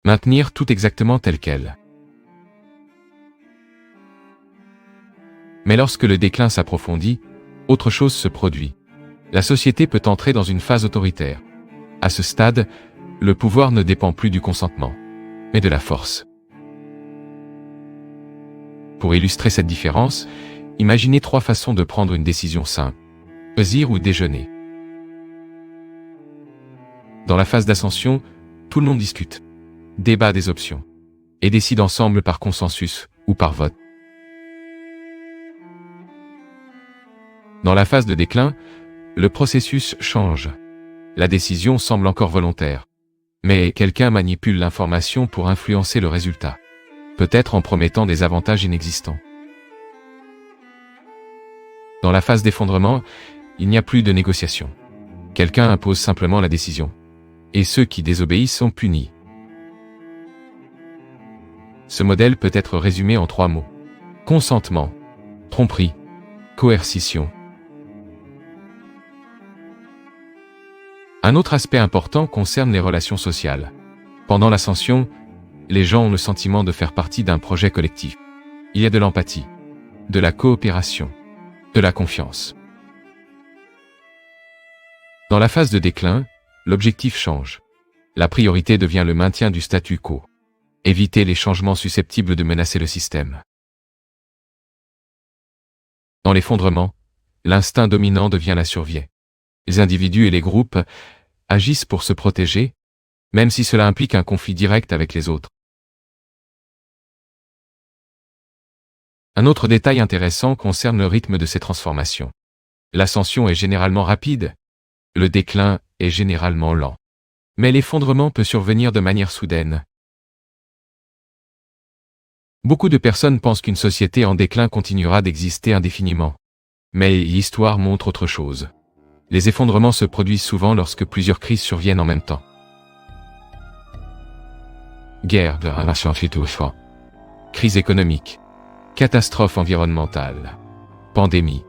Maintenir tout exactement tel quel. Mais lorsque le déclin s'approfondit, autre chose se produit. La société peut entrer dans une phase autoritaire. À ce stade, le pouvoir ne dépend plus du consentement, mais de la force. Pour illustrer cette différence, imaginez 3 façons de prendre une décision simple. Choisir ou déjeuner. Dans la phase d'ascension, tout le monde discute, débat des options, et décide ensemble par consensus ou par vote. Dans la phase de déclin, le processus change. La décision semble encore volontaire. Mais quelqu'un manipule l'information pour influencer le résultat. Peut-être en promettant des avantages inexistants. Dans la phase d'effondrement, il n'y a plus de négociation. Quelqu'un impose simplement la décision. Et ceux qui désobéissent sont punis. Ce modèle peut être résumé en 3 mots. Consentement, tromperie, coercition. Un autre aspect important concerne les relations sociales. Pendant l'ascension, les gens ont le sentiment de faire partie d'un projet collectif. Il y a de l'empathie, de la coopération, de la confiance. Dans la phase de déclin, l'objectif change. La priorité devient le maintien du statu quo. Éviter les changements susceptibles de menacer le système. Dans l'effondrement, l'instinct dominant devient la survie. Les individus et les groupes agissent pour se protéger, même si cela implique un conflit direct avec les autres. Un autre détail intéressant concerne le rythme de ces transformations. L'ascension est généralement rapide, le déclin est généralement lent. Mais l'effondrement peut survenir de manière soudaine. Beaucoup de personnes pensent qu'une société en déclin continuera d'exister indéfiniment. Mais l'histoire montre autre chose. Les effondrements se produisent souvent lorsque plusieurs crises surviennent en même temps. Guerre, crise économique, catastrophe environnementale, pandémie.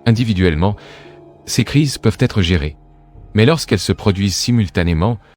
Individuellement, ces crises peuvent être gérées. Mais lorsqu'elles se produisent simultanément,